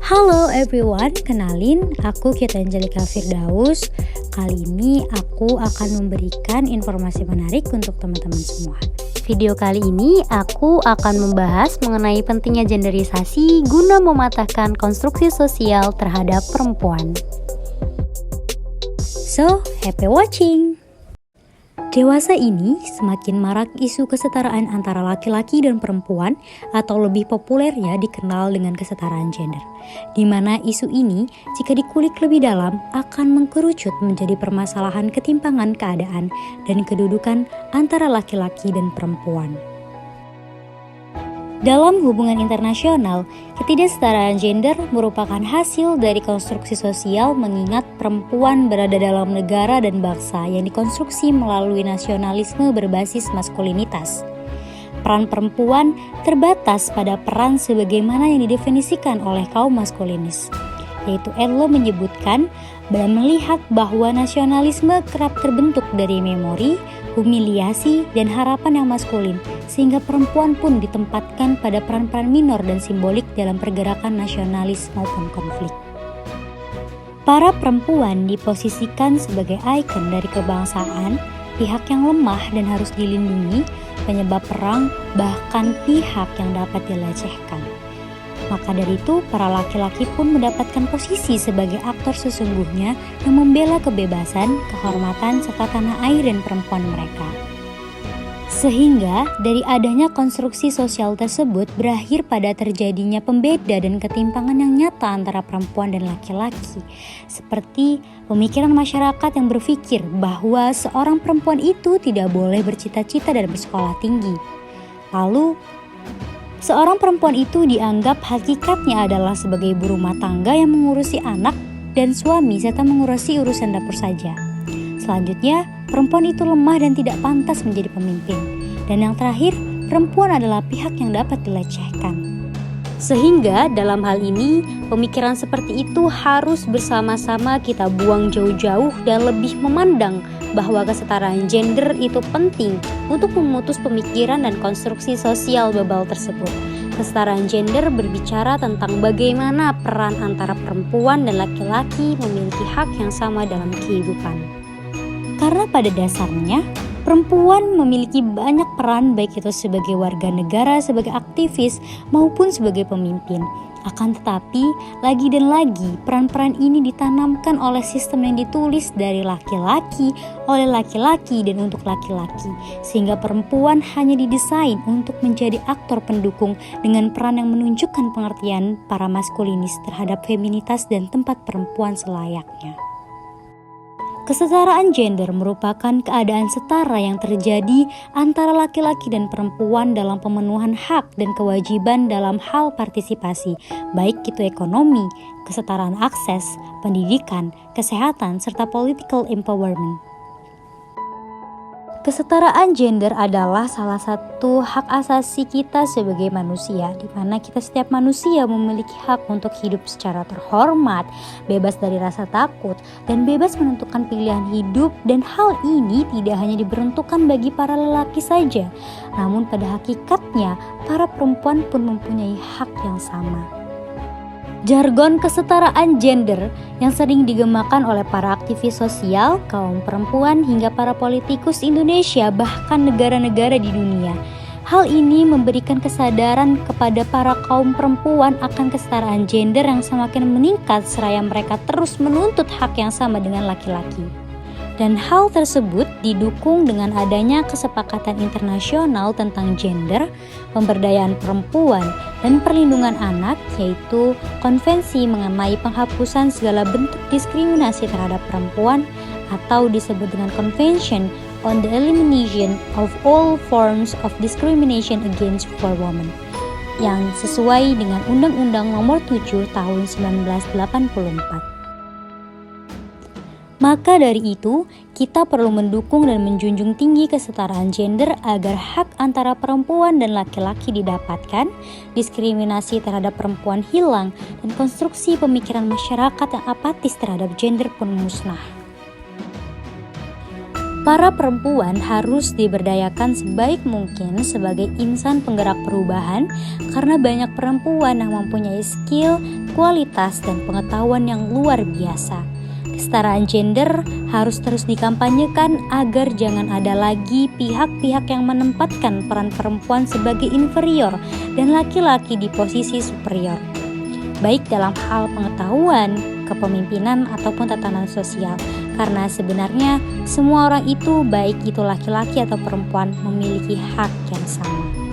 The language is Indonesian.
Halo everyone, kenalin aku Kita Angelika Firdaus. Kali ini aku akan memberikan informasi menarik untuk teman-teman semua. Video kali ini aku akan membahas mengenai pentingnya genderisasi guna mematahkan konstruksi sosial terhadap perempuan. So, happy watching! Dewasa ini semakin marak isu kesetaraan antara laki-laki dan perempuan atau lebih populernya dikenal dengan kesetaraan gender. Di mana isu ini jika dikulik lebih dalam akan mengkerucut menjadi permasalahan ketimpangan keadaan dan kedudukan antara laki-laki dan perempuan. Dalam hubungan internasional, ketidaksetaraan gender merupakan hasil dari konstruksi sosial mengingat perempuan berada dalam negara dan bangsa yang dikonstruksi melalui nasionalisme berbasis maskulinitas. Peran perempuan terbatas pada peran sebagaimana yang didefinisikan oleh kaum maskulinis, yaitu Erlo menyebutkan dan melihat bahwa nasionalisme kerap terbentuk dari memori, humiliasi, dan harapan yang maskulin, sehingga perempuan pun ditempatkan pada peran-peran minor dan simbolik dalam pergerakan nasionalis maupun konflik. Para perempuan diposisikan sebagai ikon dari kebangsaan, pihak yang lemah dan harus dilindungi, penyebab perang, bahkan pihak yang dapat dilecehkan. Maka dari itu, para laki-laki pun mendapatkan posisi sebagai aktor sesungguhnya yang membela kebebasan, kehormatan, serta tanah air dan perempuan mereka. Sehingga dari adanya konstruksi sosial tersebut berakhir pada terjadinya pembeda dan ketimpangan yang nyata antara perempuan dan laki-laki. Seperti pemikiran masyarakat yang berpikir bahwa seorang perempuan itu tidak boleh bercita-cita dan bersekolah tinggi. Lalu, seorang perempuan itu dianggap hakikatnya adalah sebagai ibu rumah tangga yang mengurusi anak dan suami serta mengurusi urusan dapur saja. Selanjutnya, perempuan itu lemah dan tidak pantas menjadi pemimpin. Dan yang terakhir, perempuan adalah pihak yang dapat dilecehkan. Sehingga dalam hal ini, pemikiran seperti itu harus bersama-sama kita buang jauh-jauh dan lebih memandang bahwa kesetaraan gender itu penting untuk memutus pemikiran dan konstruksi sosial bebal tersebut. Kesetaraan gender berbicara tentang bagaimana peran antara perempuan dan laki-laki memiliki hak yang sama dalam kehidupan. Karena pada dasarnya, perempuan memiliki banyak peran baik itu sebagai warga negara, sebagai aktivis, maupun sebagai pemimpin. Akan tetapi, lagi dan lagi, peran-peran ini ditanamkan oleh sistem yang ditulis dari laki-laki, oleh laki-laki, dan untuk laki-laki. Sehingga perempuan hanya didesain untuk menjadi aktor pendukung dengan peran yang menunjukkan pengertian para maskulinis terhadap feminitas dan tempat perempuan selayaknya. Kesetaraan gender merupakan keadaan setara yang terjadi antara laki-laki dan perempuan dalam pemenuhan hak dan kewajiban dalam hal partisipasi, baik itu ekonomi, kesetaraan akses, pendidikan, kesehatan, serta political empowerment. Kesetaraan gender adalah salah satu hak asasi kita sebagai manusia, di mana kita setiap manusia memiliki hak untuk hidup secara terhormat, bebas dari rasa takut, dan bebas menentukan pilihan hidup. Dan hal ini tidak hanya diperuntukkan bagi para lelaki saja, namun pada hakikatnya para perempuan pun mempunyai hak yang sama. Jargon kesetaraan gender yang sering digemakan oleh para aktivis sosial, kaum perempuan, hingga para politikus Indonesia bahkan negara-negara di dunia. Hal ini memberikan kesadaran kepada para kaum perempuan akan kesetaraan gender yang semakin meningkat seraya mereka terus menuntut hak yang sama dengan laki-laki. Dan hal tersebut didukung dengan adanya kesepakatan internasional tentang gender, pemberdayaan perempuan, dan perlindungan anak, yaitu Konvensi mengenai penghapusan segala bentuk diskriminasi terhadap perempuan atau disebut dengan Convention on the Elimination of All Forms of Discrimination Against Women, yang sesuai dengan Undang-Undang Nomor 7 Tahun 1984. Maka dari itu, kita perlu mendukung dan menjunjung tinggi kesetaraan gender agar hak antara perempuan dan laki-laki didapatkan, diskriminasi terhadap perempuan hilang, dan konstruksi pemikiran masyarakat yang apatis terhadap gender pun musnah. Para perempuan harus diberdayakan sebaik mungkin sebagai insan penggerak perubahan karena banyak perempuan yang mempunyai skill, kualitas, dan pengetahuan yang luar biasa. Kesetaraan gender harus terus dikampanyekan agar jangan ada lagi pihak-pihak yang menempatkan peran perempuan sebagai inferior dan laki-laki di posisi superior, baik dalam hal pengetahuan, kepemimpinan, ataupun tatanan sosial. Karena sebenarnya semua orang itu, baik itu laki-laki atau perempuan, memiliki hak yang sama.